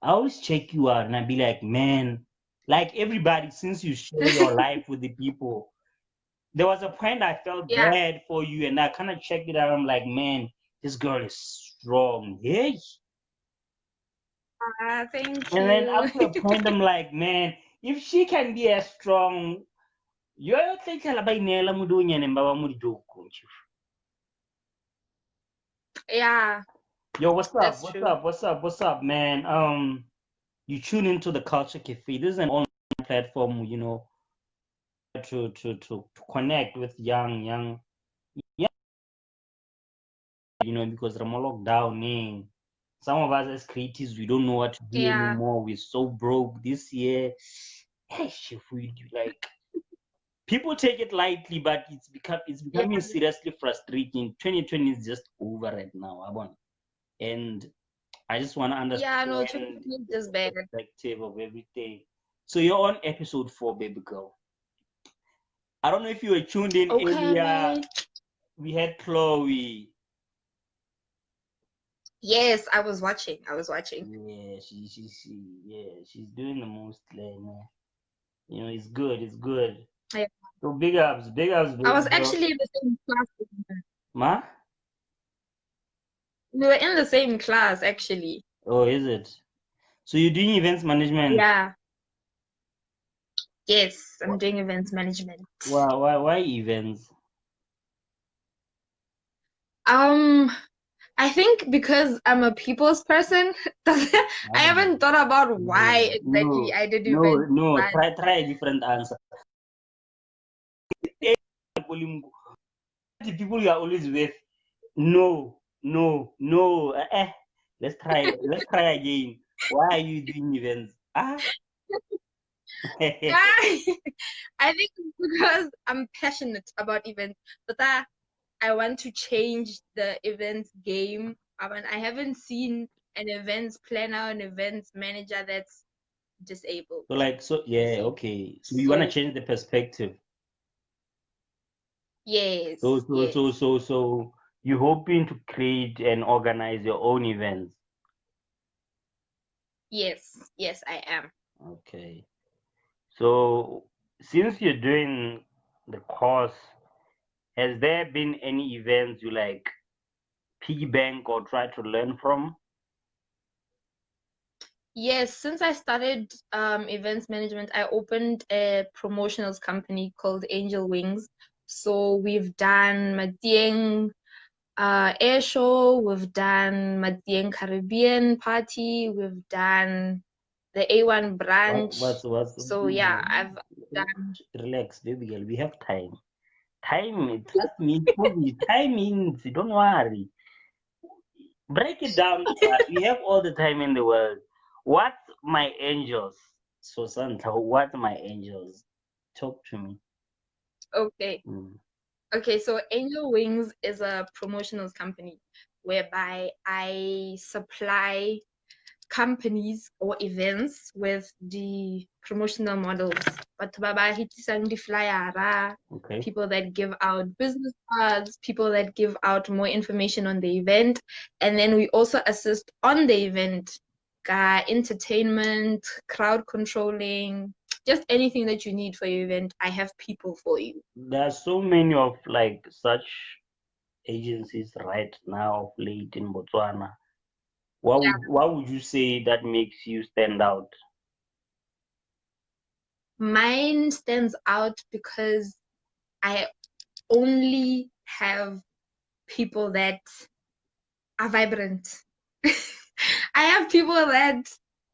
I always check you out and I be like, man, like everybody, since you share your life with the people, there was a point I felt Yeah. bad for you and I kind of checked it out. I'm like, man, this girl is strong. Hey. Thank And then you. up to a point, I'm like, man, if she can be as strong, you're thinking about Nela Mudunya and Baba Mudu. Yeah, Yo, what's up? that's What's true. up? What's up? What's up, man? You tune into the Culture Cafe. This is an online platform, to connect with young, because I'm lockdown. Some of us as creatives, we don't know what to do Yeah. anymore. We're so broke this year. Hey, if we like people take it lightly, but it's Yeah. becoming seriously frustrating. 2020 is just over right now, Abon. And I just want to Yeah, no, understand 2020 is the just bad. perspective of everything. So you're on episode 4, baby girl. I don't know if you were tuned in earlier. Okay. We had Chloe. Yes, I was watching. I was watching. Yeah, she's doing the most, like, man. It's good, it's good. Yeah. So big ups, I baby was girl. actually in the same class with her. Ma? We were in the same class, actually. Oh, is it? So you're doing events management. Yeah. Yes, I'm doing events management. Why events? Um, I think because I'm a people's person, I I don't know. haven't thought about why No, exactly I did no, events, no. but Try a different answer. The people you are always with. No, no, no. Let's try again. Why are you doing events? Ah. I think because I'm passionate about events, but I want to change the events game. I haven't seen an events planner, an events manager that's disabled, you Yeah, see. okay. So you wanna So change the perspective. So yes, so yes, so so so you're hoping to create and organize your own events. yes, yes, I am. Okay. So since you're doing the course, has there been any events you like piggy bank or try to learn from? Yes, since I started events management, I opened a promotionals company called Angel Wings. So we've done Matieng air show, we've done Matieng Caribbean party, we've done the A1 branch. What's So yeah, I've done. relax, baby girl. We have time. Time, trust me, time means don't worry. Break it down to us. We have all the time in the world. What's my angels? So Santa, what's my angels? Talk to me. Okay. Mm. Okay, so Angel Wings is a promotionals company whereby I supply companies or events with the promotional models. But baba hitisang di flyera, Okay. people that give out business cards, people that give out more information on the event, and then we also assist on the event, entertainment, crowd controlling, just anything that you need for your event. I have people for you. There are so many of like such agencies right now of late in Botswana. What would you say that makes you stand out? Mine stands out because I only have people that are vibrant. I have people that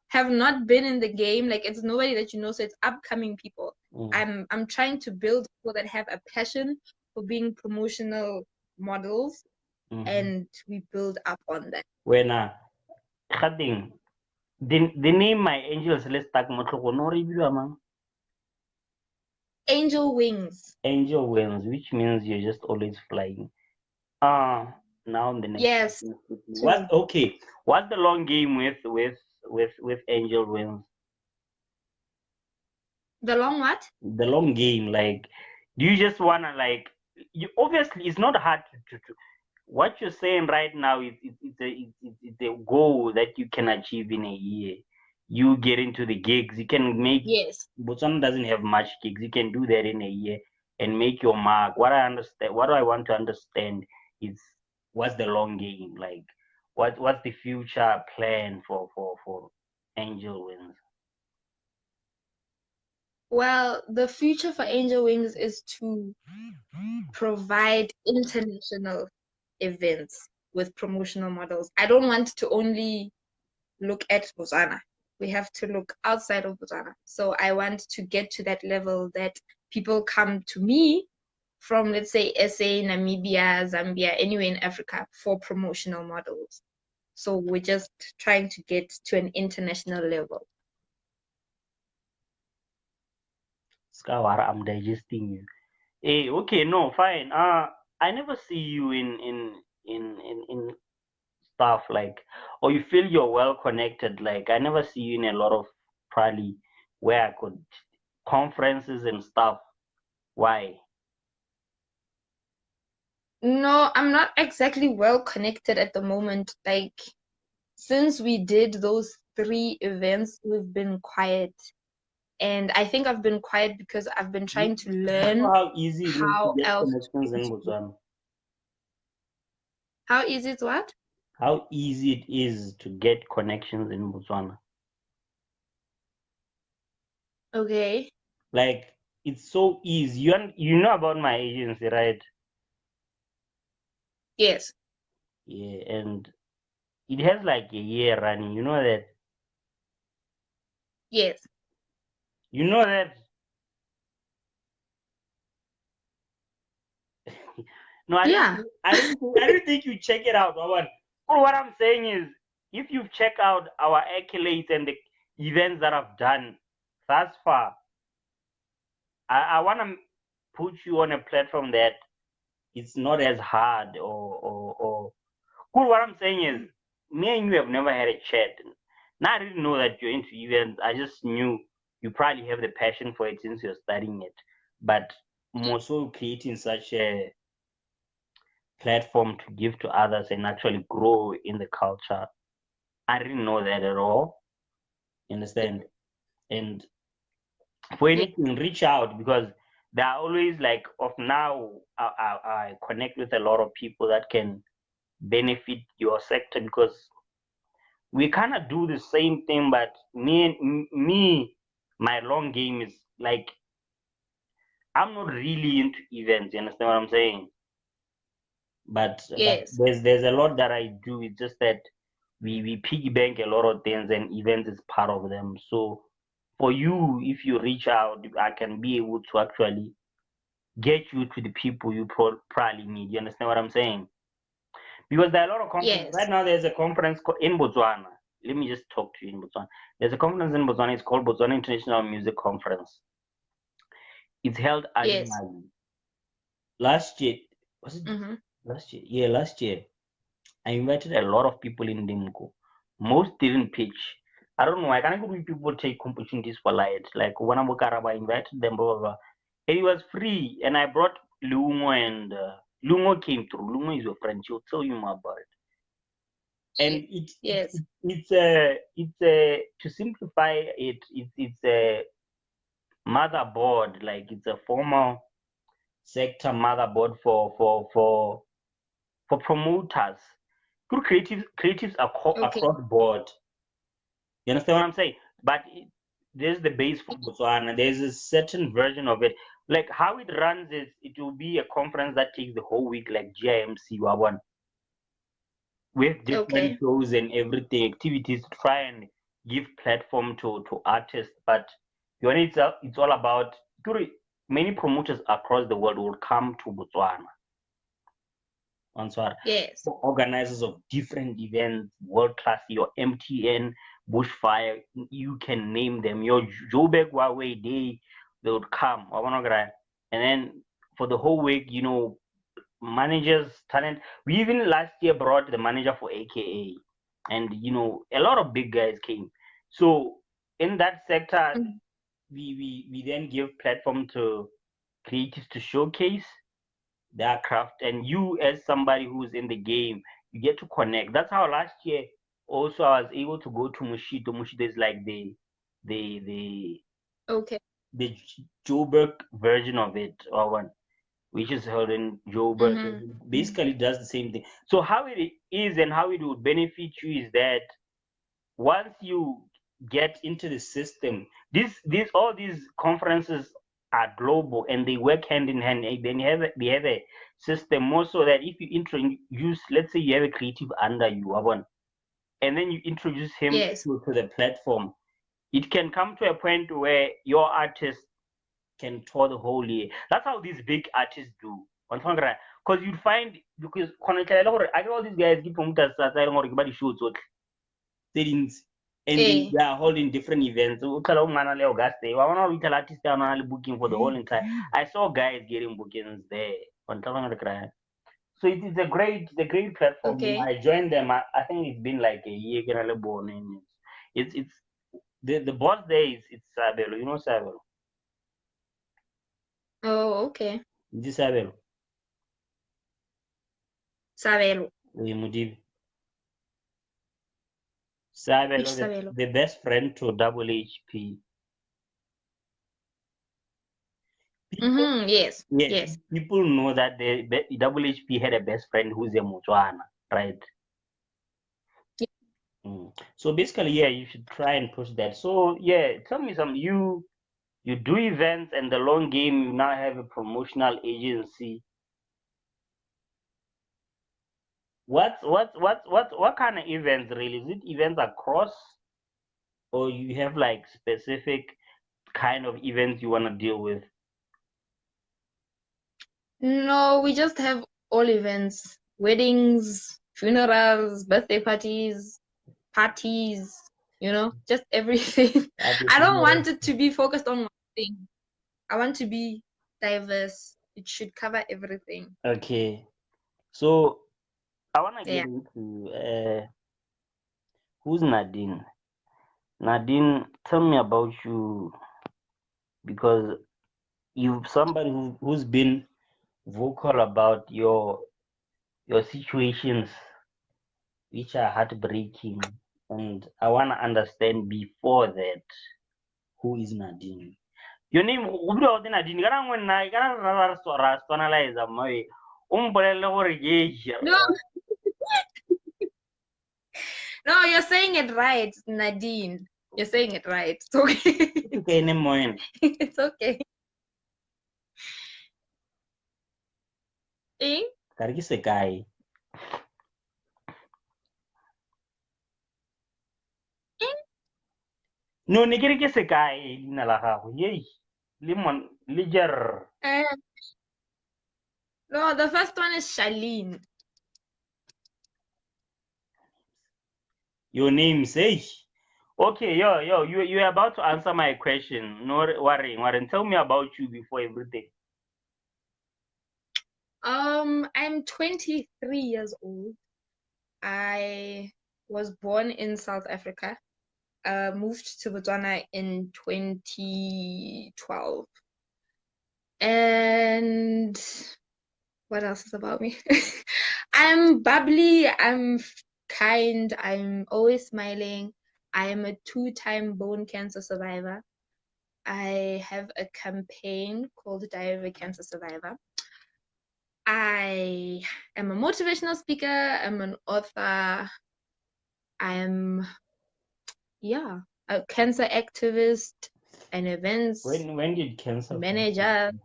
have not been in the game. Like it's nobody that you know, so it's upcoming people. Mm. I'm trying to build people that have a passion for being promotional models, Mm-hmm. and we build up on that. When cutting the name my angels let's talk motlhoko no re bidiwa mang? Angel Wings. Angel wings, which means you're just always flying. Ah, now the next Yes, question. What true. okay? What's the long game with Angel Wings? The long what? The long game, like, do you just wanna like? You obviously it's not hard to what you're saying right now is it's a goal that you can achieve in a year. you get into the gigs. You can make. Yes. Botswana doesn't have much gigs. You can do that in a year and make your mark. What I want to understand is what's the long game like. What's the future plan for Angel Wings? Well, the future for Angel Wings is to provide international events with promotional models. I don't want to only look at Botswana. We have to look outside of Botswana. So I want to get to that level that people come to me from, let's say, SA, Namibia, Zambia, anywhere in Africa for promotional models. So we're just trying to get to an international level. Skawara, I'm digesting you. Hey, okay, no, fine. I never see you in stuff like, or you feel you're well connected. Like I never see you in a lot of probably where I could conferences and stuff. Why? No, I'm not exactly well connected at the moment. Like, since we did those 3 events, we've been quiet. And I think I've been quiet because I've been trying to Do you know learn how easy it is to how get else to connections in introduce. Botswana? How is it what? How easy it is to get connections in Botswana. Okay. Like it's so easy. You know about my agency, right? Yes. Yeah, and it has like a year running. You know that. Yes. You know that. No, Yeah. I didn't think you check it out. What I'm saying is, if you check out our accolades and the events that I've done thus far, I want to put you on a platform that it's not as hard or cool. What I'm saying is, me and you have never had a chat. Now I didn't know that you're into events. I just knew you probably have the passion for it since you're studying it. But more so creating such a platform to give to others and actually grow in the culture. I didn't know that at all. You understand? And for Yeah. anything, reach out because there are always like of now I connect with a lot of people that can benefit your sector because we kind of do the same thing, but me, my long game is like I'm not really into events. You understand what I'm saying? But Yes. there's a lot that I do. It's just that we piggy bank a lot of things, and events is part of them. So for you, if you reach out, I can be able to actually get you to the people you probably need. You understand what I'm saying? Because there are a lot of conferences. Yes. Right now, there's a conference in Botswana. Let me just talk to you in Botswana. There's a conference in Botswana. It's called Botswana International Music Conference. It's held Yes. annually. Last year, was it Mm-hmm. last year? Yeah, last year. I invited a lot of people in Dimko. Most didn't pitch. I don't know. I can't believe people take opportunities for light. Like when I'm I invited them, blah, blah, blah. And it was free. And I brought Lungo and Lungo came through. Lungo is your friend. She'll tell you more about it. And Yes. it's a to simplify it, it's a motherboard, like it's a formal sector motherboard for promoters, good creatives Okay. across board. You understand what I'm saying? But there's the base for Botswana. There's a certain version of it. Like how it runs is it will be a conference that takes the whole week, like GIMC one, with different Okay. shows and everything, activities to try and give platform to artists. But when it's all about many promoters across the world will come to Botswana. Answer. Yes. Organizers of different events, world class, your MTN, Bushfire, you can name them. Your Joburg Huawei they would come. And then for the whole week, managers, talent. We even last year brought the manager for AKA, and a lot of big guys came. So in that sector, Mm. we then give platform to creatives to showcase their craft, and you as somebody who's in the game, you get to connect. That's how last year Also, I was able to go to Mushito. Mushito is like the Okay. the Joburg version of it, or one which is held in Joburg. So Mm-hmm. it basically does the same thing. So how it is and how it would benefit you is that once you get into the system, these all these conferences are global and they work hand in hand. Then they have a system more so that if you introduce, let's say you have a creative under you, Abon, and then you introduce him Yes. to the platform, it can come to a point where your artist can tour the whole year. That's how these big artists do. Because you'd find, because I get all these guys give from everybody shoots settings and Eh. they are holding different events. Artists are not booking for the whole entire. I saw guys getting bookings there. So it is a great platform. Okay. I joined them. I think it's been like a year. Born in it's the boss there is it's Sabelo. You know Sabelo. Oh, okay. This Sabelo. Sabelo. Mudibi. Which Sabelo, Sabelo? the best friend to Double HP. People, Mm-hmm. Yes. yeah, Yes. people know that the Double HP had a best friend who's a Motswana, right? So basically, yeah, you should try and push that. So yeah, tell me some. You do events and the long game. You now have a promotional agency. What kind of events really? Is it events across, or you have like specific kind of events you want to deal with? No, we just have all events, weddings, funerals, birthday parties, just everything. At the I don't funeral. want it to be focused on one thing. I want to be diverse. It should cover everything. Okay, so I want to get Yeah. into who's Nadine. Nadine, tell me about you because you're somebody who's been vocal about your situations which are heartbreaking, and I want to understand before that who is Nadine. Your name ubiro de Nadine kana ngwana kana rationalize my umpolele gore ke No, no, you're saying it right, Nadine. You're saying it right. It's okay. ke name moen. It's okay. Eh? Kare ke sekai. Eh? No, ne kere ke sekai leina la gago. Yei. Le jer. Uh, no, the first one is Charlene. Your name say. Okay, yo, you're about to answer my question. No worrying. Tell me about you before everything. I'm 23 years old. I was born in South Africa. Moved to Botswana in 2012. And what else is about me? I'm bubbly, I'm kind, I'm always smiling. I am a two-time bone cancer survivor. I have a campaign called Diary of a Cancer Survivor. I am a motivational speaker, I'm an author, I'm, yeah, a cancer activist, an events When did cancer first hit manager. you?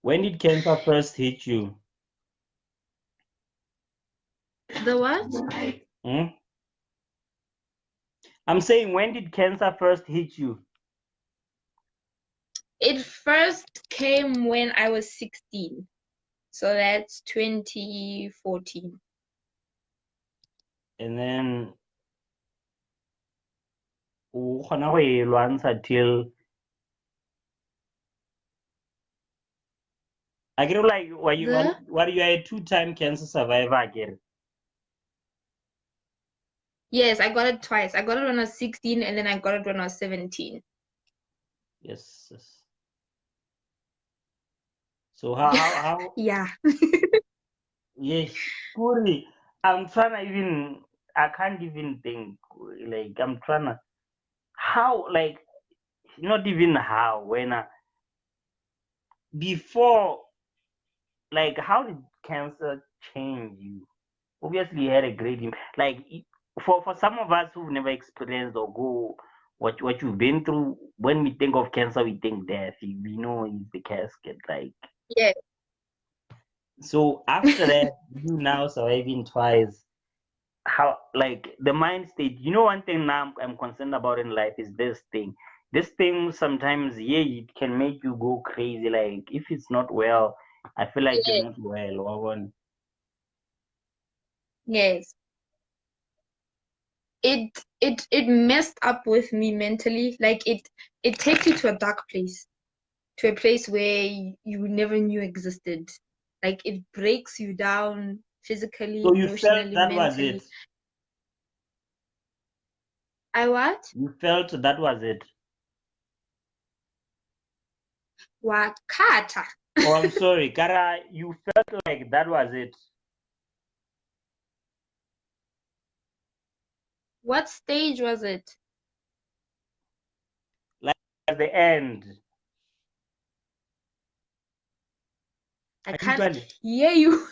When did cancer first hit you? The what? Hmm? I'm saying when did cancer first hit you? It first came when I was 16. So that's 2014. And then till I get like The what you are a two-time cancer survivor again. Yes, I got it twice. I got it when I was 16 and then I got it when I was 17. Yes. So how Yeah. yes, Puri, I'm trying to even. I can't even think. Like I'm trying to how like not even how when before like how did cancer change you? Obviously, you had a great like for some of us who've never experienced or go what you've been through. When we think of cancer, we think death. We know it's the casket. Like Yeah. so after that, you now surviving twice. How like the mind state? You know, one thing now I'm concerned about in life is this thing. This thing sometimes, yeah, it can make you go crazy. Like if it's not well, I feel like you're Yes. not well. Or one. Yes. It messed up with me mentally. Like it takes you to a dark place, to a place where you never knew existed. Like it breaks you down physically, So you felt emotionally, that was mentally. it. I what? You felt that was it. Wakata. Oh, I'm sorry, Kara. You felt like that was it. What stage was it? Like at the end. I Are you can't trying? hear you.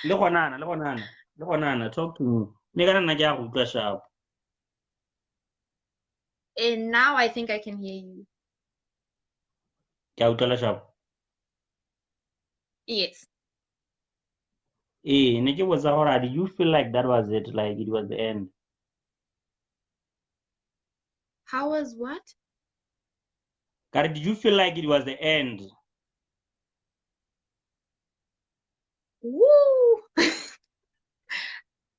Le talk to me. Nigga, na kya go utlwa sharp. And now I think I can hear you. Kya utlwa sharp. Yes. Eh, ne ke botsa gore did you feel like that was it? Like it was the end? How was what? Kara, did you feel like it was the end? Woo!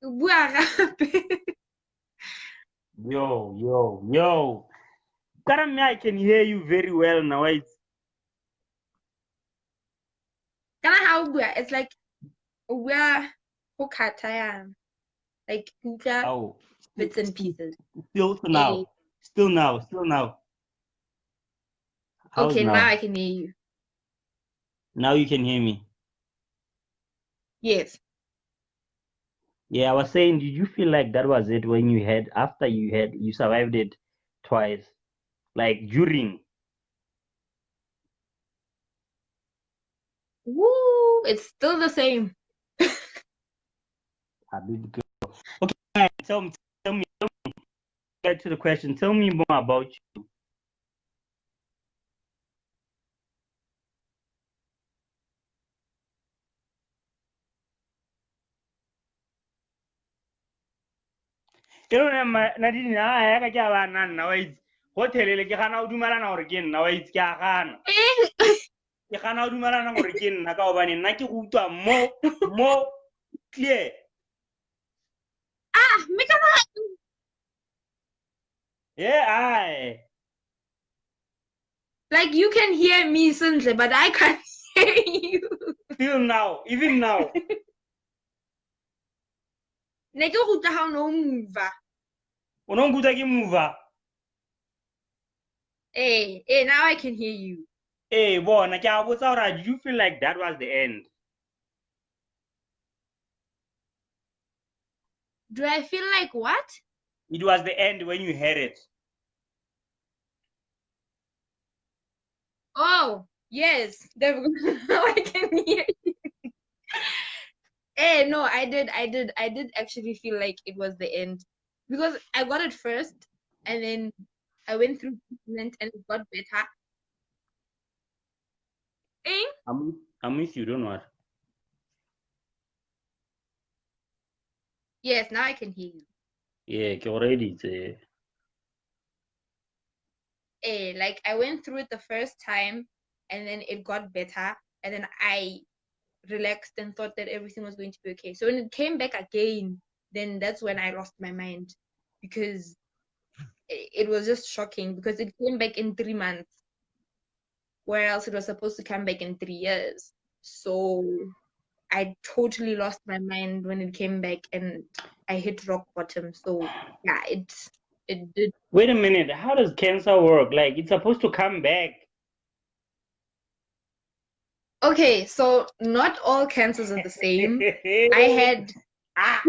Bua gape. Yo. Kara, me, I can hear you very well now. It's Kana how bua? It's like bua hokata, like kuka oh, bits and pieces. still Eh. now. Still now. How's Okay, now now? I can hear you. Now you can hear me. Yes. Yeah, I was saying, did you feel like that was it when you had after you survived it twice? Like during. Woo! It's still the same. Okay, tell me, get to the question. Tell me more about you. Ke lona Nadine ya ka ke a ba nna nna wa itse go thelele ke gana o dumelana gore ke nna wa itse ke a gana ke gana o dumelana gore ke nna ka gobane nna ke go utlwa mo clear. Make up. Yeah, I Like you can hear me, Suntle, but I can't hear you. still now, even now. Ne ke go tla ga no move. O no nkutlwa ke move. Hey, now I can hear you. Eh, bona ke a botsa gore did you feel like that was the end? Do I feel like what? It was the end when you heard it. Oh, yes. There we go. Now I can hear you. No, I did actually feel like it was the end because I got it first, and then I went through treatment and it got better. Eh? I'm with you, don't worry. Yes, now I can hear you. Yeah, ke already Like I went through it the first time, and then it got better, and then I relaxed and thought that everything was going to be okay. So when it came back again, then that's when I lost my mind because it was just shocking because it came back in 3 months, whereas it was supposed to come back in 3 years. So I totally lost my mind when it came back and I hit rock bottom. So yeah, it did. Wait a minute, how does cancer work? Like it's supposed to come back. Okay, so not all cancers are the same. I had Ah.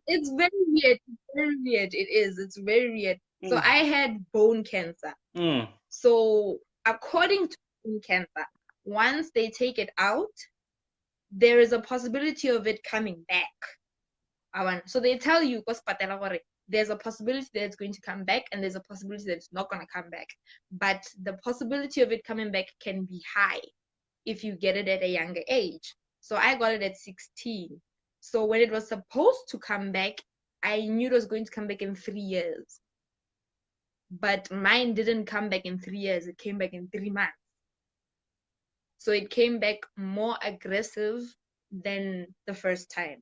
It's very weird. It's very weird. It is. It's very weird. So I had bone cancer. So according to bone cancer, once they take it out, there is a possibility of it coming back. So they tell you, there's a possibility that it's going to come back, and there's a possibility that it's not going to come back. But the possibility of it coming back can be high if you get it at a younger age. So I got it at 16. So when it was supposed to come back, I knew it was going to come back in 3 years. But mine didn't come back in 3 years. It came back in 3 months. So it came back more aggressive than the first time.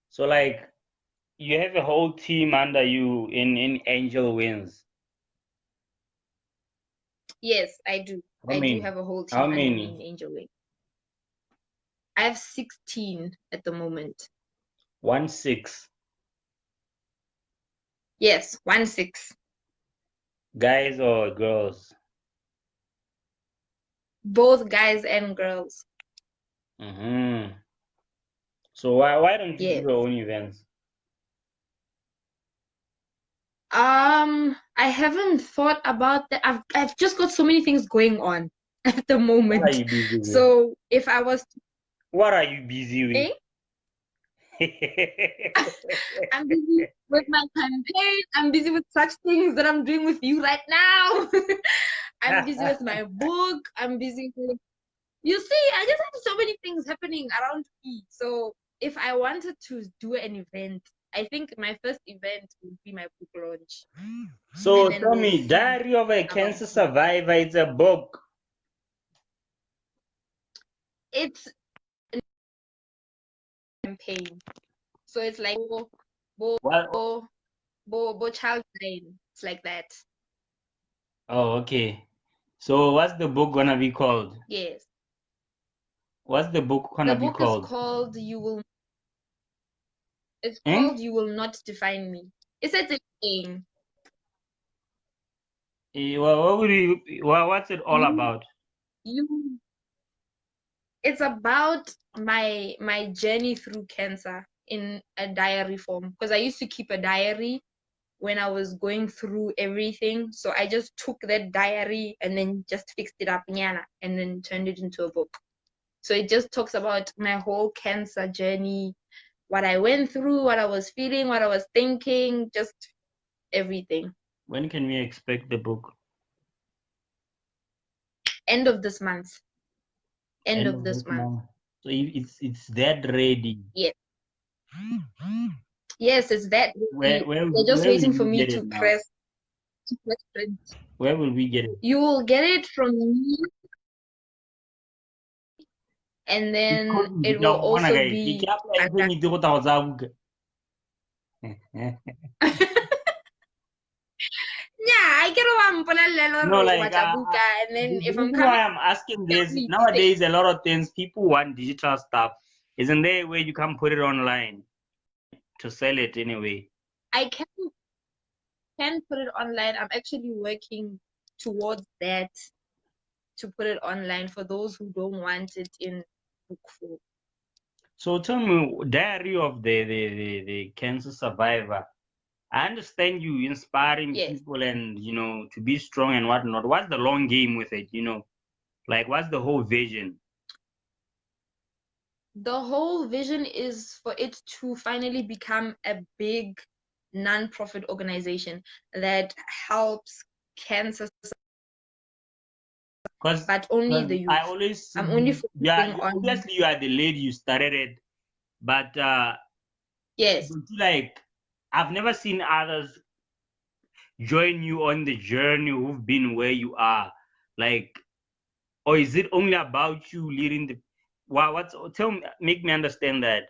So like you have a whole team under you in Angel Wings. Yes, I do. I do have a whole team under me in Angel Wings. I have 16 at the moment. 16. Yes, 16. Guys or girls? Both guys and girls. So why don't you do your own events? I haven't thought about that. I've just got so many things going on at the moment. What are you busy with? So if I was to, what are you busy with? I'm busy with my campaign. I'm busy with such things that I'm doing with you right now. I'm busy with my book. I'm busy with, you see, I just have so many things happening around me. So if I wanted to do an event, I think my first event would be my book launch. So tell me, Diary of a Cancer Survivor, it's a book. It's a campaign. So it's like Bo child line. It's like that. Oh, okay. So what's the book gonna be called? Yes. What's the book gonna be called? The book is called You Will. It's called You Will Not Define Me. It's a thing. What's it all about? It's about my journey through cancer in a diary form, because I used to keep a diary when I was going through everything. So I just took that diary and then just fixed it up and then turned it into a book. So it just talks about my whole cancer journey, what I went through, what I was feeling, what I was thinking, just everything. When can we expect the book? End of this month. End of this month. So it's that ready. Yes. Yes, it's that ready. They're just waiting for me to press print. Where will we get it? You will get it from me, and then it will also be. Yeah, I get no, like, and then if I'm coming, why I'm asking this, nowadays a lot of things people want digital stuff. Isn't there a way you can put it online to sell it anyway? I can put it online. I'm actually working towards that, to put it online for those who don't want it in book form. So tell me, Diary of the Cancer Survivor. I understand you inspiring people and, to be strong and whatnot. What's the long game with it, Like, what's the whole vision? The whole vision is for it to finally become a big non-profit organization that helps cancer, but only the youth. I always see, I'm only focusing on. Obviously, you are the lady, you started it, but yes, like, I've never seen others join you on the journey who've been where you are, like, or is it only about you leading the? Make me understand that.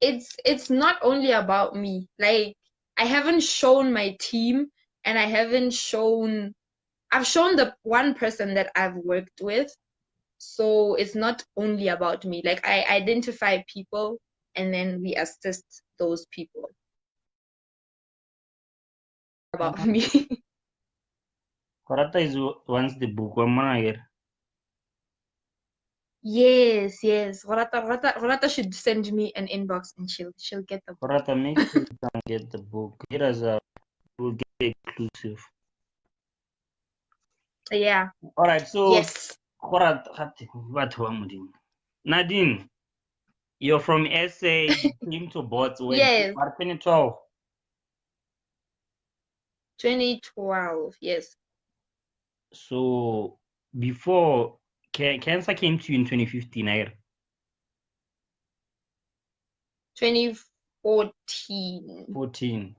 It's not only about me. Like, I haven't shown my team, and I've shown the one person that I've worked with. So it's not only about me. Like, I identify people and then we assist those people. About me. Karata is once the book. Yes, yes. Rata should send me an inbox and she'll get the book. Rata, make sure you can get the book. Get us a will get exclusive. Yeah. All right, so Yes. Nadine, you're from SA, you came to Bots when Yes. 2012. 2012. Yes. So before cancer came to you in 2015, I 2014. 14,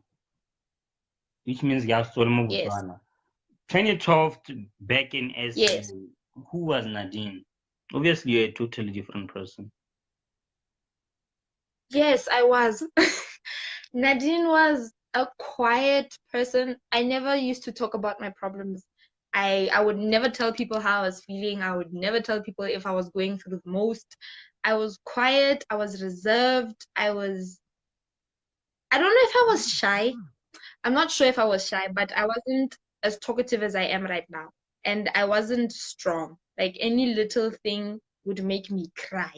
which means you have stolen Yes. Botswana. 2012 back in SA, Yes. who was Nadine? Obviously, you're a totally different person. Yes, I was. Nadine was a quiet person. I never used to talk about my problems. I would never tell people how I was feeling. I would never tell people if I was going through the most. I was quiet. I was reserved. I don't know if I was shy. I'm not sure if I was shy, but I wasn't as talkative as I am right now. And I wasn't strong. Like any little thing would make me cry.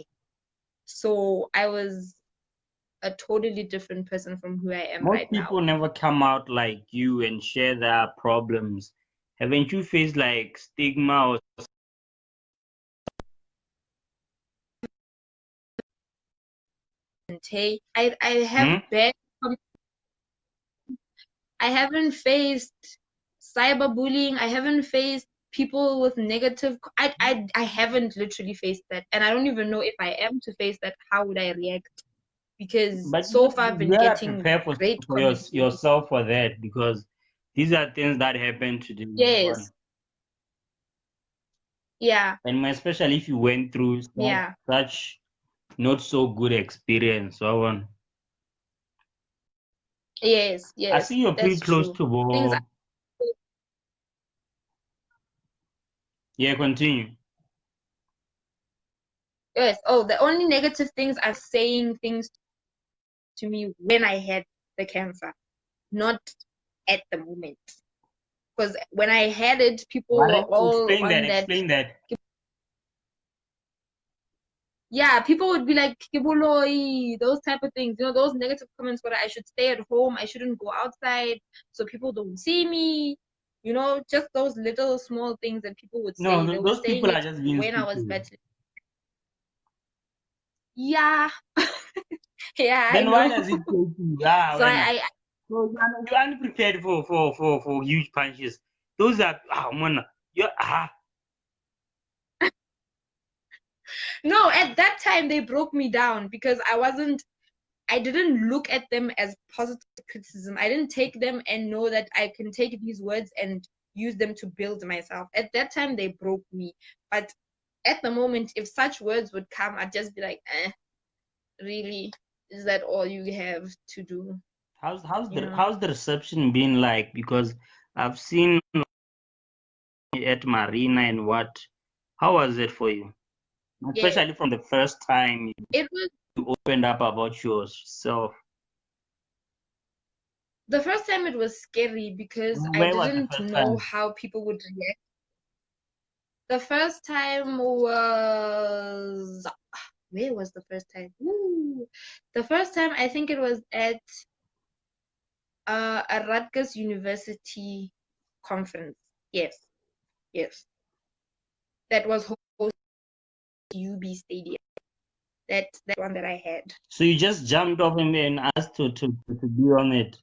So I was a totally different person from who I am Most right now. people never come out like you and share their problems. Haven't you faced like stigma or Hey, I have hmm? bad. I haven't faced cyberbullying. I haven't faced people with negative. I haven't literally faced that, and I don't even know if I am to face that. How would I react? Because But so far I've you been gotta getting prepare great for comments. yourself for that because these are things that happen to the one. Yes, yeah, And especially if you went through yeah, such not so good experience. So on. yes, I see yes. you're pretty That's close true. to Things. Bo. Yeah, continue. Yes. Oh, the only negative things are saying things to me when I had the cancer, not at the moment. Because when I had it, people were all Explain that. on that. Explain that. Yeah, people would be like, "Kiboloi," those type of things. Those negative comments where I should stay at home, I shouldn't go outside, so people don't see me. Just those little small things that people would No, say. They were those saying people are it just being when I was stupid. battling. Yeah, yeah, I Then why know. does it take you? Ah, So when I so you're unprepared for huge punches. Those are man, you're no, at that time they broke me down because I didn't look at them as positive criticism. I didn't take them and know that I can take these words and use them to build myself. At that time, they broke me. But at the moment, if such words would come, I'd just be like, really? Is that all you have to do? how's the reception been like? Because I've seen at Marina and what. How was it for you? Yeah. Especially from the first time It was you opened up about yourself. the first time it was scary because I Where was the didn't first know time? how people would react. The first time was where was the first time? Ooh. The first time I think it was at a Rutgers University conference. Yes, yes. That was hosted at UB Stadium. That one that I had. So you just jumped off and asked to be on it.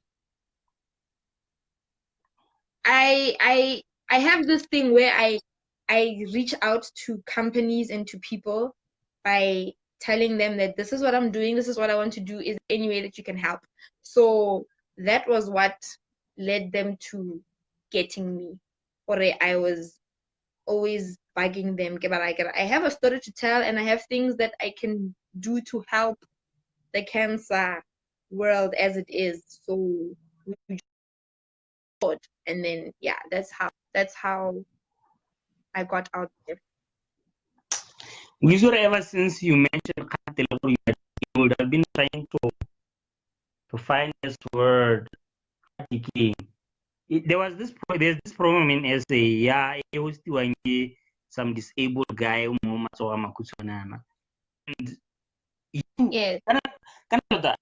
I have this thing where I reach out to companies and to people by telling them that this is what I'm doing, this is what I want to do, is there any way that you can help? So that was what led them to getting me. Or I was always bugging them. I have a story to tell and I have things that I can do to help the cancer world as it is. So we fought. And then yeah, that's how I got out there. Usually, ever since you mentioned Kateloro, you would have been trying to find this word. There's this problem in SA. Yeah, it was some disabled guy. And Yes.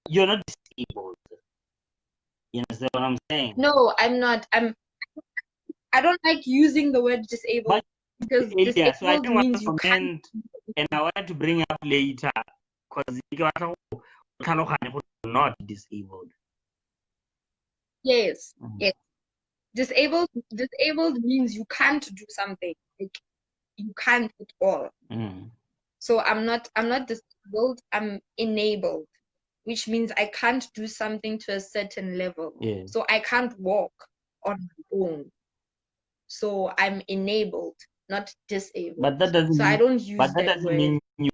you're not disabled. You understand what I'm saying? No, I'm not. I don't like using the word disabled because So I disabled didn't want means to you can't. comment, and I wanted to bring up later because you're not disabled. Yes, yes. Disabled means you can't do something. Like you can't at all. So I'm not disabled, I'm enabled, which means I can't do something to a certain level. Yeah. So I can't walk on my own. So I'm enabled, not disabled. But that doesn't So I mean, don't use that doesn't word. mean you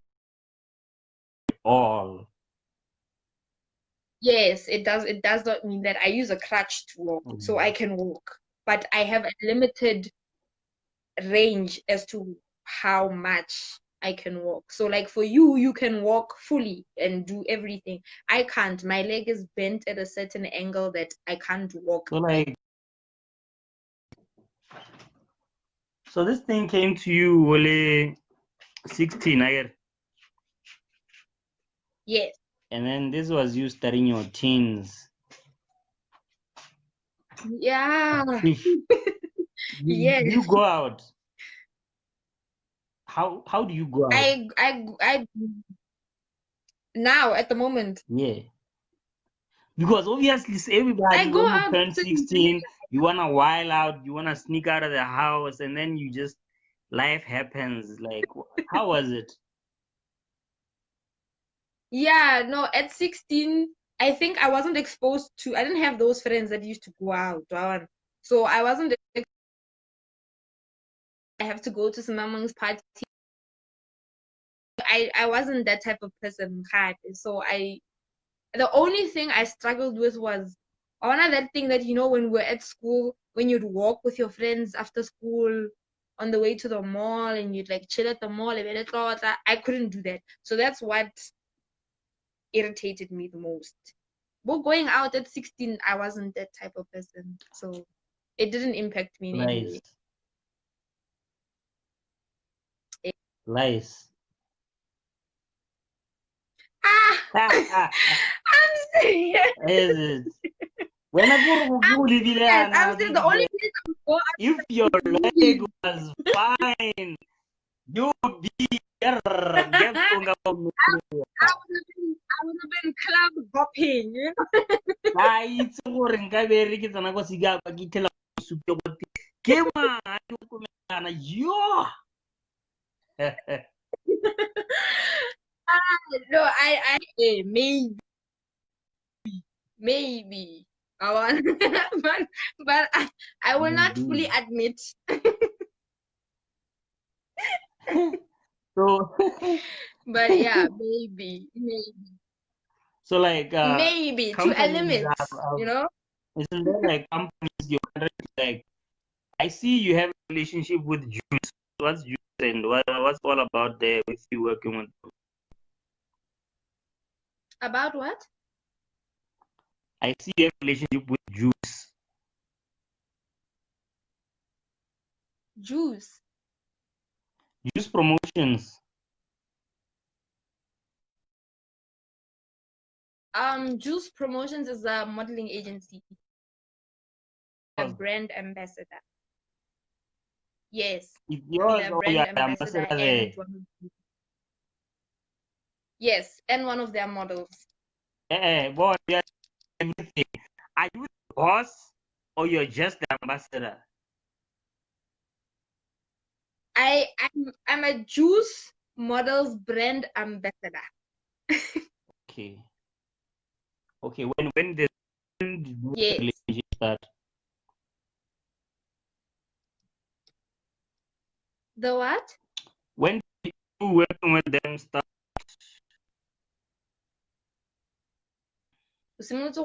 all. Yes, it does. It does not mean that I use a crutch to walk, so I can walk, but I have a limited range as to how much I can walk. So, like for you, you can walk fully and do everything. I can't. My leg is bent at a certain angle that I can't walk. So this thing came to you only 16, I guess. Yes. And then this was you starting your teens. Yeah. Yes. You go out. How do you go out? I now at the moment. Yeah. Because obviously everybody, go when you out turn 16, you wanna while out, you wanna sneak out of the house, and then you just life happens. Like, how was it? Yeah, no, at 16, I think I wasn't exposed to, I didn't have those friends that used to go out. So I wasn't, I have to go to some amongst party. I wasn't that type of person. So the only thing I struggled with was one of that thing that, when we're at school, when you'd walk with your friends after school on the way to the mall and you'd like chill at the mall, I couldn't do that. So that's what irritated me the most. But going out at 16, I wasn't that type of person. So it didn't impact me in any way. Lies. I'm serious. Is it? When I go to school, I'm serious. The only place I would go out if your leg was fine, you would be there. I would have been club hopping, you know? It's gore nka be re ke tsena go siga ba ke thela supe go ke ma go mena yo. No, maybe I want, but I will not fully admit. So, but yeah, maybe. So like maybe to a limit, you know. Isn't there like companies you like? I see you have a relationship with Juice. What's Juice and what's all about there with you working with them? About what? I see you have a relationship with Juice. Juice. Juice Promotions. Juice Promotions is a modeling agency. A brand ambassador. Yes. Yours a brand ambassador and yes, and one of their models. Boy, everything. Are you the boss or you're just the ambassador? I'm a Juice Models brand ambassador. Okay. Okay. When did the relationship start? The what? When did you working with them start? Wena,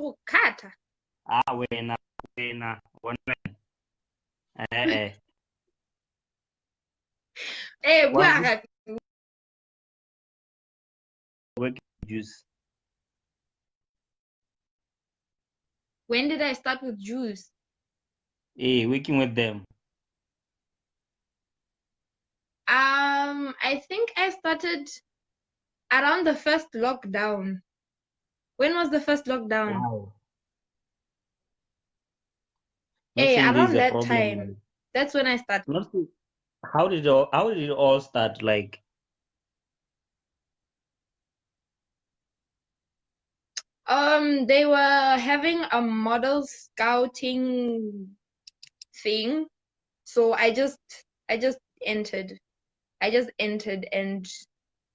one man. Working Juice. When did I start with Juice? Working with them. I think I started around the first lockdown. When was the first lockdown? Wow. Not Hey, saying there's around a that problem. time. That's when I started. Not saying, how did it all start? Like, They were having a model scouting thing. So I just entered. I just entered and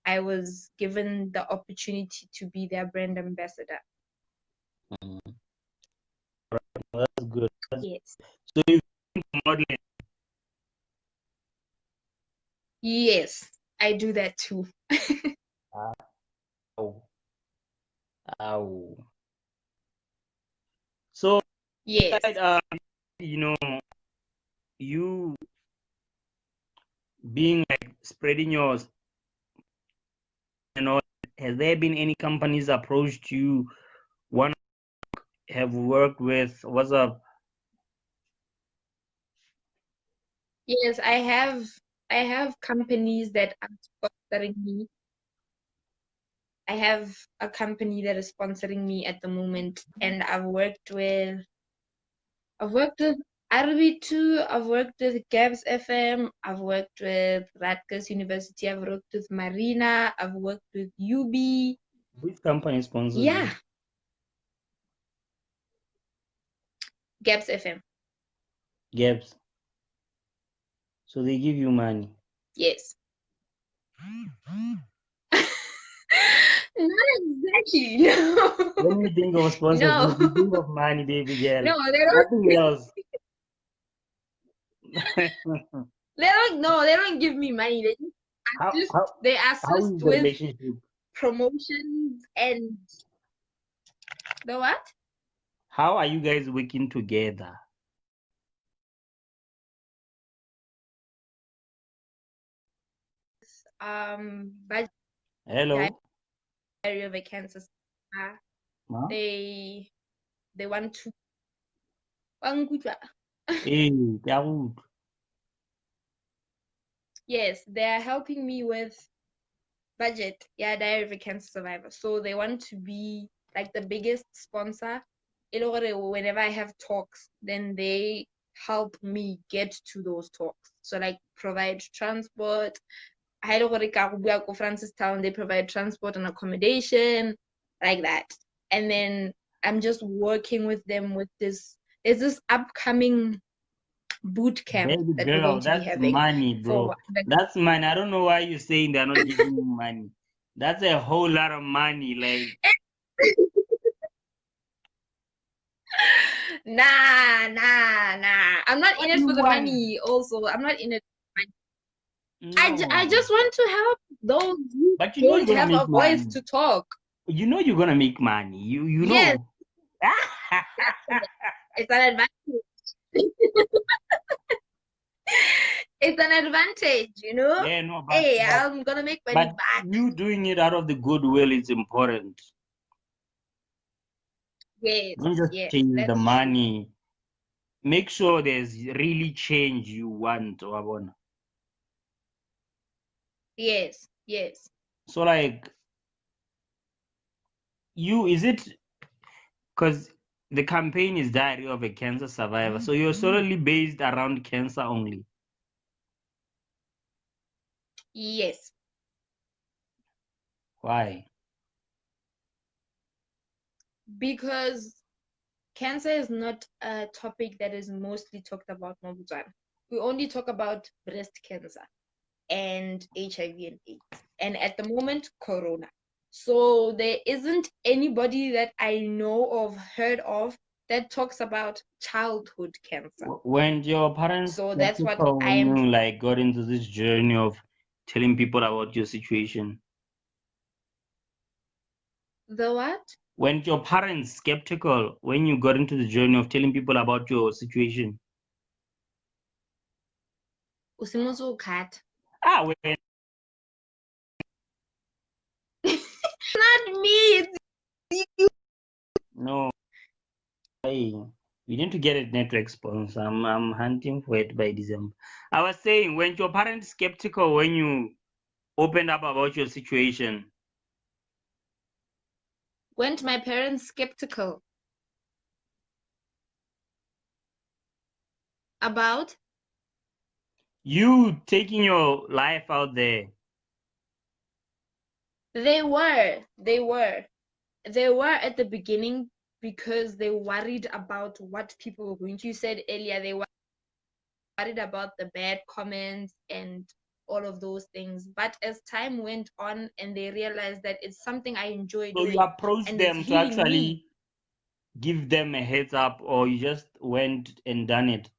I was given the opportunity to be their brand ambassador. mm, that's good. Yes. So you modeling. Yes, I do that too. Ow. Ow. So, Yes. you know, you being like spreading yours, has there been any companies approached you? One have worked with? What's up? Yes, I have companies that are sponsoring me. I have a company that is sponsoring me at the moment, and I've worked with RB2, I've worked with Gabs FM, I've worked with Rutgers University, I've worked with Marina, I've worked with UB. Which company sponsors Yeah, you? Gabs FM. Gaps. So they give you money. Yes. Not exactly. No. When you think of No. sponsorship, you think of money, baby girl. No, they don't. Nothing else. They don't give me money. how, Just how, they how assist is the with relationship? promotions and the what? How are you guys working together? By Hello? Diary of a Cancer Star, Huh? they want to. Bangkutla. Hey, Dawood. Yes, they are helping me with budget. Yeah, Diary of a Cancer Survivor. So they want to be like the biggest sponsor. Whenever I have talks, then they help me get to those talks. So like provide transport. Ha ele gore ka go bua ko Francistown, they provide transport and accommodation, like that. And then I'm just working with them with this. There's this upcoming boot camp Baby that we're going girl, to be that's having money, for bro. That's money. I don't know why you're saying they're not giving you money. That's a whole lot of money. Like, nah. I'm not what in do it you for the want? money. Also, I'm not in it. I No. just want to help those who But you know you're don't gonna have a make voice money. to talk. You know you're gonna make money. You Yes, know. it's an advantage. It's an advantage, you know. Yeah, no, Hey, I'm gonna make money but back. you doing it out of the goodwill is important. Yes, Don't just yes, chase the that's true. money. Make sure there's really change you want, Wabona. Yes, yes. So like you, is it because the campaign is Diary of a Cancer Survivor, so you're solely based around cancer only? Yes, Why? because cancer is not a topic that is mostly talked about in Botswana. We only talk about breast cancer and HIV and AIDS, and at the moment, corona. So there isn't anybody that I know of, heard of, that talks about childhood cancer. When your parents So that's what skeptical I when am. you like got into this journey of telling people about your situation? The what? When your parents skeptical when you got into the journey of telling people about your situation? Usimozo cat. Ah, when Not me. no, hey, we need to get a network sponsor. I'm hunting for it by December. I was saying when your parents skeptical when you opened up about your situation? Weren't my parents skeptical about? You taking your life out there. They were at the beginning because they worried about what people were going to. You said earlier they were worried about the bad comments and all of those things. But as time went on and they realized that it's something I enjoy So doing you approached and it's them to healing me. actually give them a heads up, or you just went and done it?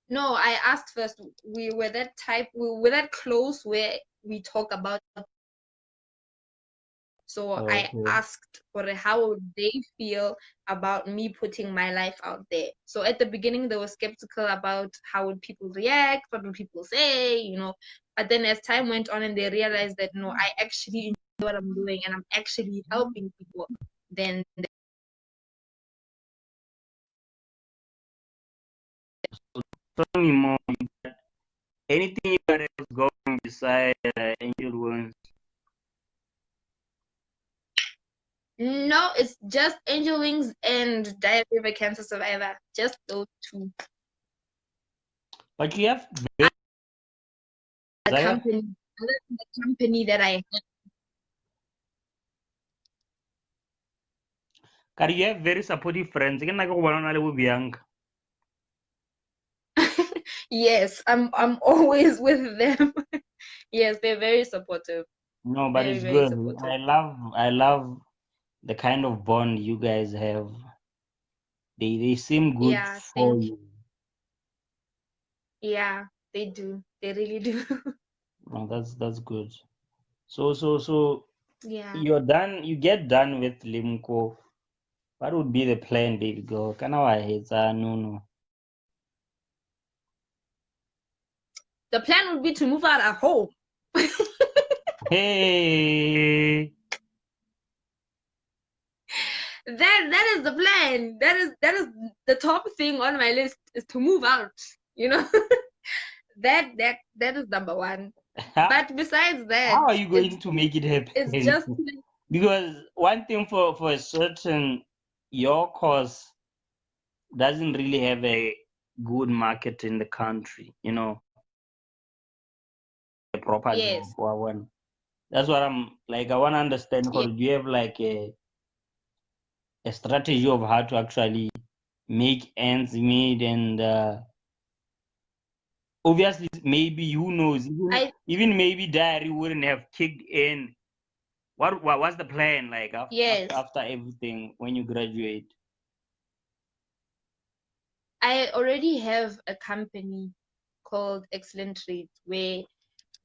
No, I asked first. We were that close where we talk about. So I Okay. asked for how would they feel about me putting my life out there. So at the beginning, they were skeptical about how would people react, what would people say, But then as time went on and they realized that no, I actually enjoy what I'm doing and I'm actually helping people, then Tell me more. Anything you got else going beside Angel Wounds? no, it's just Angel Wings and Diabetic Cancer Survivor. Just those two. But you have The company, the company that I you have very supportive friends. Ke nna ke go bona o na le bo Bianca. Yes, I'm always with them. Yes, they're very supportive. No, but Very, it's very good. supportive. I love the kind of bond you guys have. They seem good Yeah, for thank you. you. Yeah, they do. They really do. No, that's good. So Yeah. you're done. You get done with Limco. What would be the plan, baby girl? Kana wa hetsa no. The plan would be to move out at home. Hey, That is the plan. That is the top thing on my list is to move out. You know, that is number one. But besides that, how are you going to make it it's happen? just Because one thing for a certain, your course doesn't really have a good market in the country. A proper job yes. for one. That's what I'm like. I want to understand. Yeah. Or do you have like a strategy of how to actually make ends meet? And obviously, maybe who knows? I Even maybe diary wouldn't have kicked in. What's the plan like yes. after everything when you graduate? I already have a company called Excellent Trades where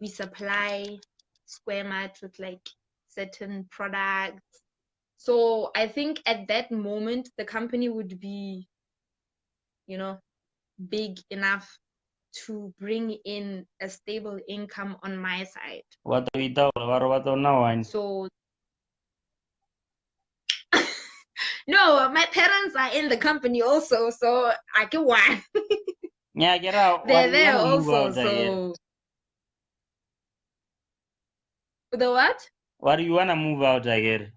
we supply Square Mart with like certain products. So I think at that moment the company would be, big enough to bring in a stable income on my side. What are we talking about now? So no, my parents are in the company also, so I can one. Yeah, get out. What They're do you there want to move also, out here? so the what? What do you want to move out here?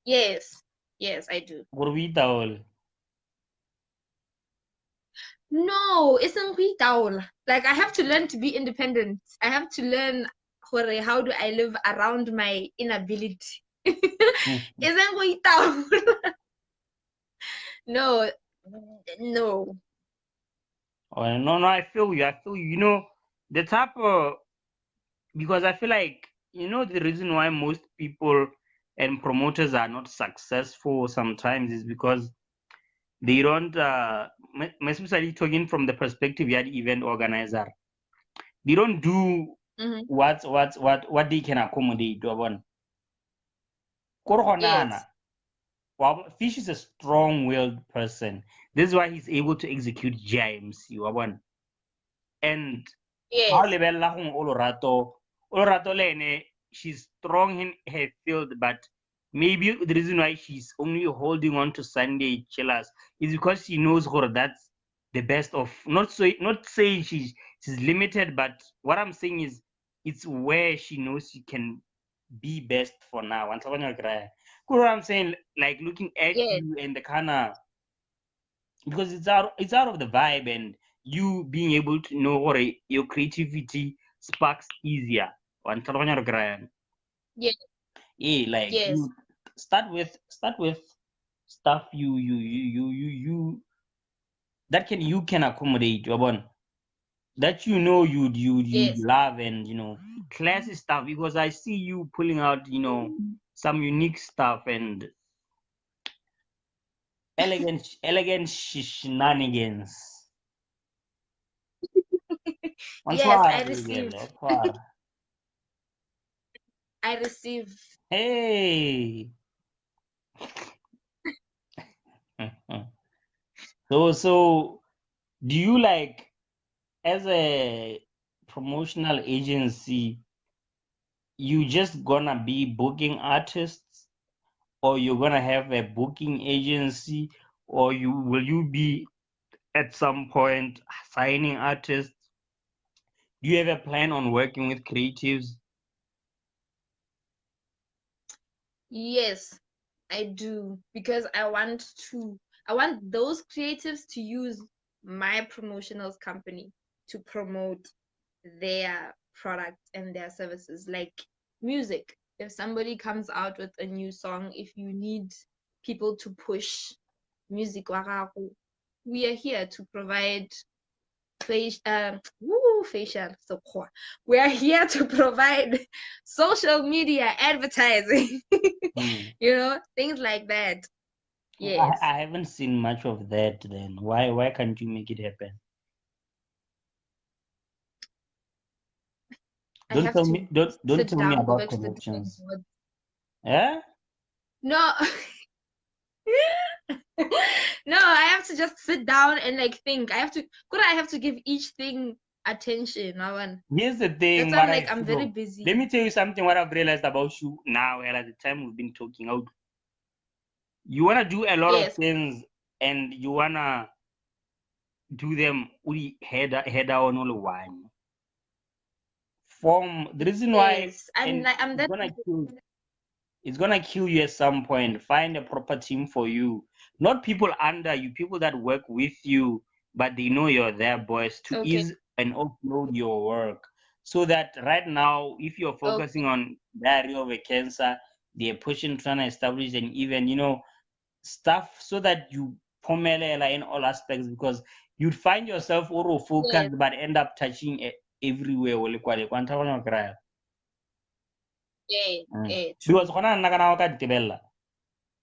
Yes. Yes, I do. Gurbita. No, isn't taula. Like I have to learn to be independent. I have to learn how do I live around my inability. Isn't taula. No, no. Oh, no, I feel you. I feel you. The type of, because I feel like, the reason why most people and promoters are not successful sometimes is because they don't, especially talking from the perspective you had event organizer, they don't do Hmm. what they can accommodate. Korhonana. Yes. Well, Fish is a strong-willed person. This is why he's able to execute GIMC. And how Yes. lebella gong Olorato le ene, she's strong in her field, but maybe the reason why she's only holding on to Sunday chillers is because she knows her that's the best of, not saying she's limited, but what I'm saying is it's where she knows she can be best for now. And what I'm saying, like looking at Yes, you and the kind of, because it's out of the vibe, and you being able to know what your creativity sparks easier. yes, Yeah, like yes, you start with stuff you that you can accommodate, Wabon, that you'd yes, love, and classy stuff, because I see you pulling out some unique stuff and elegant shenanigans. yes. Bonsoir, I Miguel. receive. Bonsoir. I receive. Hey. So do you, like, as a promotional agency, you just gonna be booking artists, or you're gonna have a booking agency, or will you be at some point signing artists? Do you have a plan on working with creatives? Yes, I do, because I want those creatives to use my promotionals company to promote their products and their services, like music. If somebody comes out with a new song, if you need people to push music wa gago, we are here to provide facial support. We are here to provide social media advertising, Hmm. things like that. I, Yes, I haven't seen much of that. Then why can't you make it happen? I Don't have tell me to don't sit tell me down, go about back to the drawing connections. board. Yeah? No, no, I have to just sit down and like think. I have to give each thing attention. Here's the That's thing, why what I I'm very feel. Let busy. me tell you something what I've realized about you now, and at the time we've been talking out. You wanna do a lot of Yes, things, and you wanna do them uli head on only one. From the reason why, yes. and I'm it's that. gonna kill you at some point. Find a proper team for you, not people under you, people that work with you, but they know you're their boys, to Okay, ease and offload your work. So that right now, if you're okay, focusing on diary of a cancer, they're pushing, trying to establish an even, stuff, so that you pomelela in all aspects, because you'd find yourself oro yes, focused but end up touching everywhere. yeah, Mm. yeah, Because true.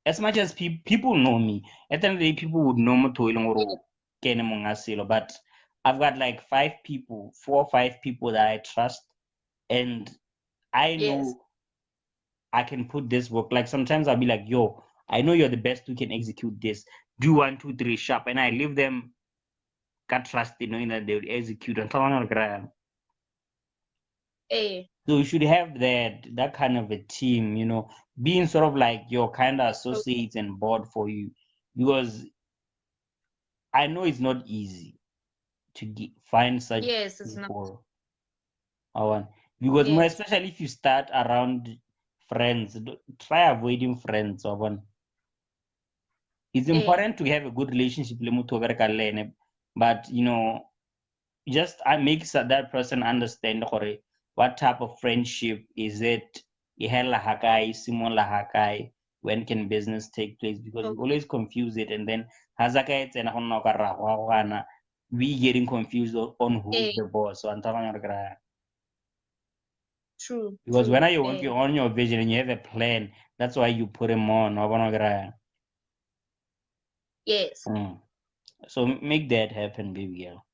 as much as people know me, at the end of the day, people would know me to Yes, Kene Mongasilo, but I've got like 4 or 5 people that I trust, and I yes, know I can put this work. Like sometimes I'll be like, yo, I know you're the best who can execute this. Do 1, 2, 3 sharp, and I leave them got trust in knowing that they will execute. And yeah, so you should have that kind of a team, being sort of like your kind of okay. associates and board for you, because I know it's not easy to find such Yes, it's not. people. Awan. Because more Yes, especially if you start around friends, try avoiding friends. Awan. It's yeah, important to have a good relationship le motho o bereka le ene, but just make that person understand gore what type of friendship is it, e hela ha kae, e simolla ha kae, when can business take place, because we okay, always confuse it, and then ha za ka e tsena go nna o ka ra go a go gana, we getting confused on who's yeah, the boss. So true, because when true, you're yeah, working on your vision and you have a plan, that's why you put him on. yes, Mm. So make that happen, baby girl.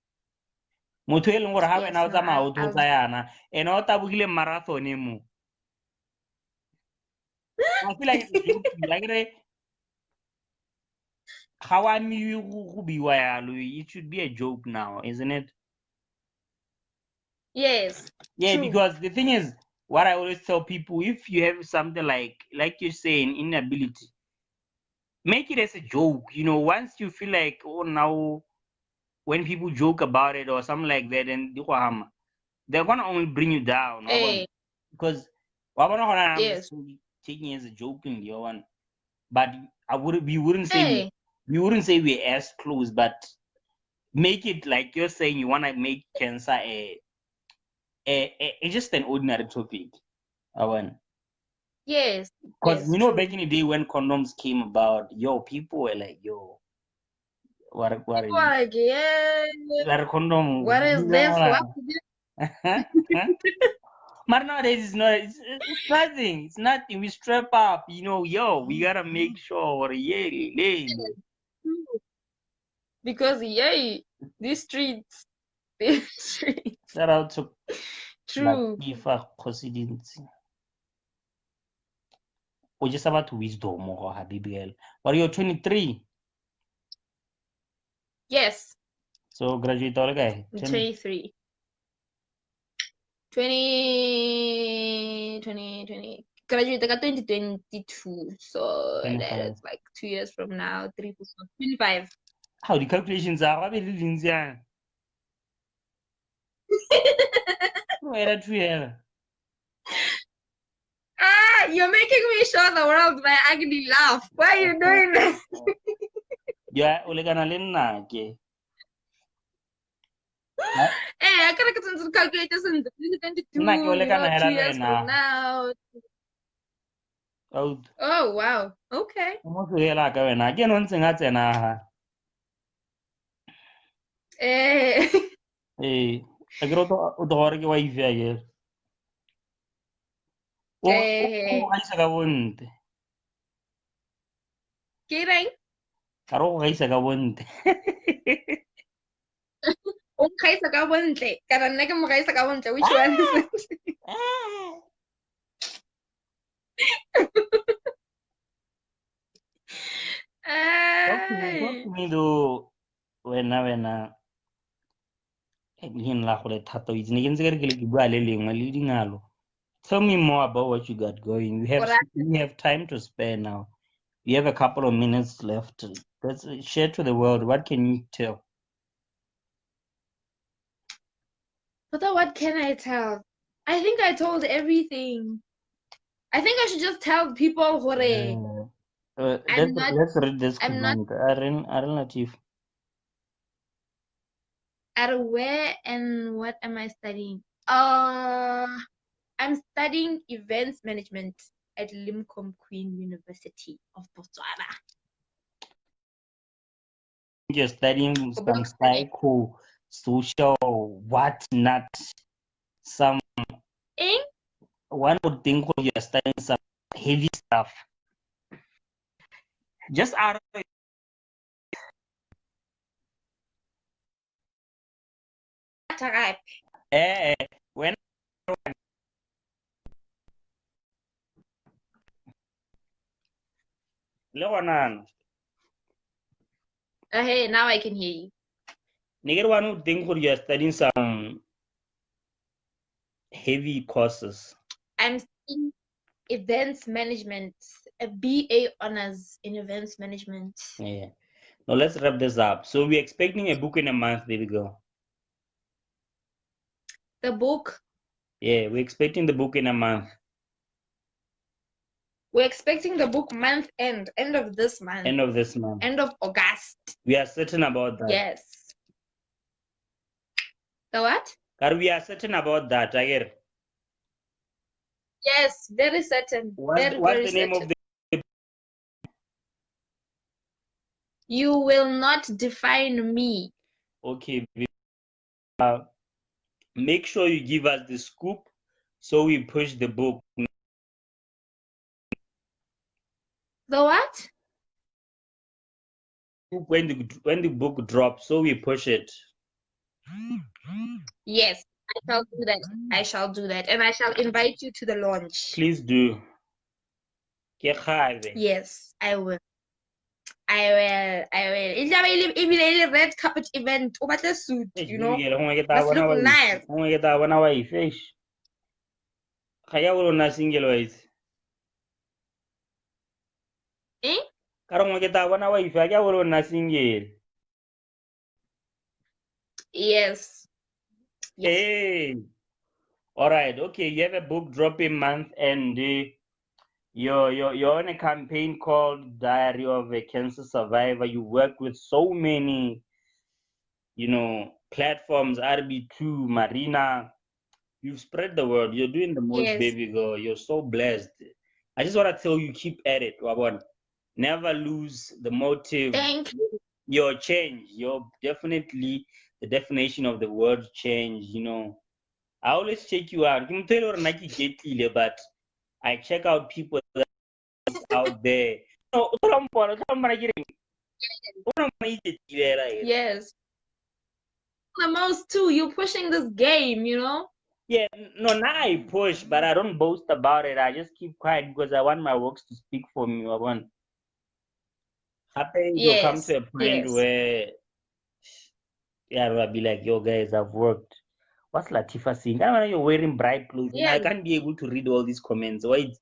Motho e leng gore ha wena yes. o No, tsamaya o I'll thotsa yana, ene o tabogile marathon mo. I feel like it's a joke. Like how I it should be a joke now, isn't it? yes, Yeah, true. because the thing is, what I always tell people, if you have something like you're saying, inability, make it as a joke. Once you feel like, oh, now when people joke about it or something like that, and they're gonna only bring you down. Because I'm Yes. just taking it as a joking, one. But we wouldn't say we wouldn't say we're as close, but make it like you're saying you wanna make cancer just an ordinary topic. Yes. Because Yes. True. back in the day when condoms came about, people were like, what People are like, yeah, condom? what is this? What is But nowadays it's not. It's nothing. It's nothing. We strap up. We gotta make sure. this? Because these streets, these streets. Shout out to True. Latifa Kosidinsi. Or just about wisdom or Habibi girl. But you're 23. Yes. So graduate all guy. 23. 20. Graduated at 2022. So 25. that's like 2 years from now. 3, 4, 25. How the calculations are? What really means yeah? Where are you? You're making me show the world my ugly laugh. Why are you doing this? Yeah, ulegana lena ke. I gotta get into the calculators in 2022. Na ke ulegana 2 years from now. Oh wow. Okay. Mo hela ka wena ke no ntse nga tsena ha. A ke o gore ke wife ya ke. O ga isa ka bonte. Ke reng? Ka ro ga isa ka bonte. O gaisa ka bontle. Kana nna ke mo gaisa ka bontle. Which one is it? Talk to me though. Wena hin la go le thata itse ne ke ntse ke ke bua le lengwe le dingalo. Tell me more about what you got going. We have time to spare now. We have a couple of minutes left. Let's share to the world. What can you tell? But what can I tell? I think I told everything. I think I should just tell people let's read this comment. Aaron Latif. At where and what am I studying? I'm studying events management at Limcom Queen University of Botswana. You're studying some psycho, social, whatnot. Some one would think you're studying some heavy stuff. Just out of when hey, now I can hear you. Nigga, one would think you're studying some heavy courses. I'm studying events management, a BA honors in events management. Yeah. Now let's wrap this up. So we're expecting a book in a month, baby girl. The book? Yeah, we're expecting the book in a month. We're expecting the book end of this month. End of this month. End of August. We are certain about that. Yes. The what? We are certain about that, I get it. Yes, very certain. What's the name of the? You will not define me. Okay. Make sure you give us the scoop so we push the book. The what? When the book drops, so we push it. Yes, I shall do that. I shall do that. And I shall invite you to the launch. Please do. Yes, I will. It's a red carpet event. Over the suit, you know. Let's look nice. Eh? Yes. Yes. Hey. All right. Okay. You have a book dropping month, and you're on a campaign called Diary of a Cancer Survivor. You work with so many, platforms, RB2, Marina. You've spread the word. You're doing the most, Yes. baby girl. You're so blessed. I just want to tell you, keep at it, Wabon. Never lose the motive. Thank you. Your change. You're definitely the definition of the word change. I always check you out. But I check out people that's out there. No, Yes. The most too. You're pushing this game, yeah, no, now I push, but I don't boast about it. I just keep quiet because I want my works to speak for me. I want happen to come Yes. to a point Yes. where yeah, I'll be like, yo guys, I've worked. What's Latifa saying? I don't know you're wearing bright clothes and I Yes. can't be able to read all these comments. What's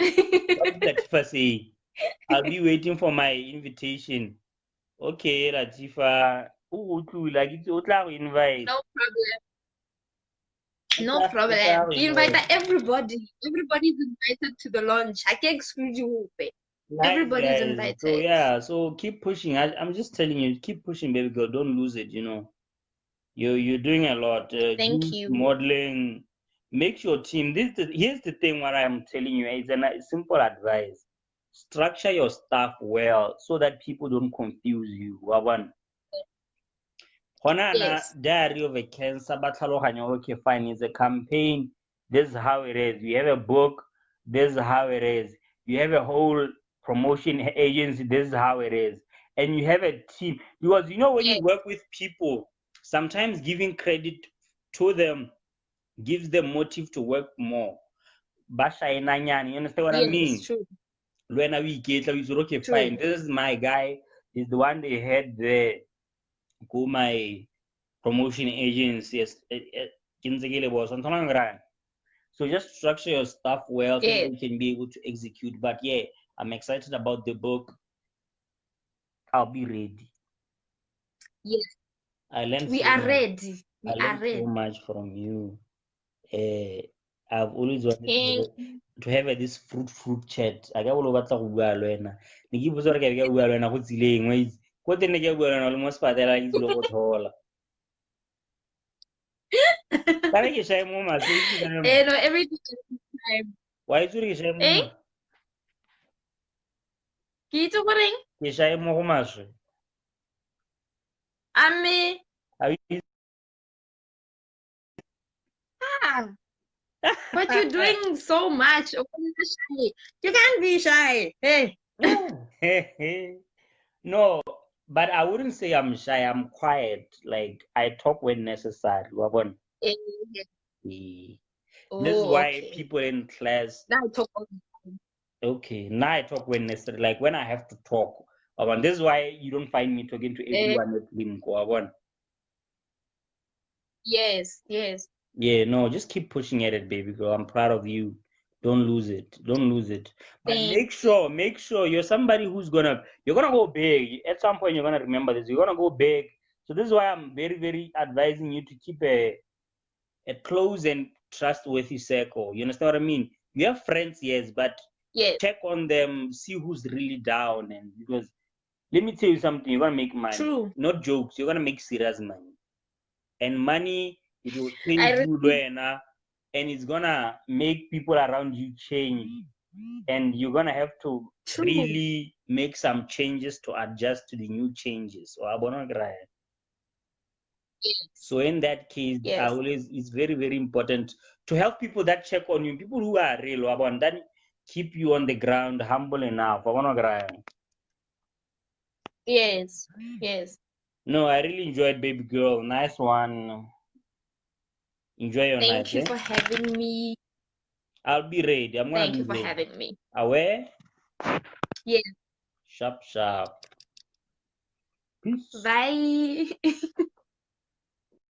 Latifa saying? I'll be waiting for my invitation. Okay, Latifa. Like it's invite. No problem. No problem. You invite everybody. Everybody's invited to the launch. I can't exclude you. Nice Everybody's guys. So invited. yeah, so keep pushing. I'm just telling you, keep pushing, baby girl. Don't lose it. You're doing a lot. Thank Do you. modeling. Make your team. Here's the thing. What I'm telling you is a simple advice. Structure your stuff well so that people don't confuse you. One. Yes. Diary of a Cancer, ba tlhaloganya, okay, fine, it's a campaign. This is how it is. You have a book. This is how it is. You have a whole promotion agency. This is how it is. And you have a team. Because when you Yes. work with people, sometimes giving credit to them gives them motive to work more. Bashainanyani, you understand what I Yes. mean? True. When we get, we say, okay, fine. True. This is my guy. He's the one they had there. Go my promotion agencies. So just structure your stuff well so that Yes. you can be able to execute. But yeah, I'm excited about the book. I'll be ready. Yes. I learned We so are much. ready. I We are learned so ready. much from you. I've always wanted Thank to have this fruit chat. I got all over to bua le wena. Ne ke botsa gore ke ke bua le wena go tsileng wa itse. Ko teng ne ke bua le wena le mo sepatela ke dilo go thola. Ka re ke shae mo maswe ke ka re no, everything is time. wa itse gore ke shae mo Eh? maswe. Kita goreng? Ke shae mo go maswe. Ame. Are you Ah. But you're doing so much. Oh, you can't be shy. Hey. No, but I wouldn't say I'm shy. I'm quiet. Like I talk when necessary. Wabon. Eh, This is Oh, why okay. people in class. Now talk all the time. Okay, now I talk when necessary. Like when I have to talk. Wabon. This is why you don't find me talking to Eh, everyone at Limco. Wabon. yes, yes. Yeah, no, just keep pushing at it, baby girl. I'm proud of you. Don't lose it. Don't lose it. But Thank make sure you're somebody you're gonna go big. At some point, you're gonna remember this. You're gonna go big. So this is why I'm very, very advising you to keep a close and trustworthy circle. You understand what I mean? You have friends, yes, but yes. check on them, see who's really down. And because let me tell you something, you're gonna make money. True. Not jokes, you're gonna make serious money. And money, it will change I you, receive. Luena, and it's gonna make people around you change. And you're gonna have to True. really make some changes to adjust to the new changes. So in that case, Yes. it's very, very important to help people that check on you, people who are real, that keep you on the ground, humble enough. Yes. Yes. No, I really enjoyed baby girl. Nice one. Enjoy your night. Thank you for having me. I'll be ready. I'm gonna Thank be you for ready. having me. Aware? Yes. Sharp, sharp. Peace. Bye.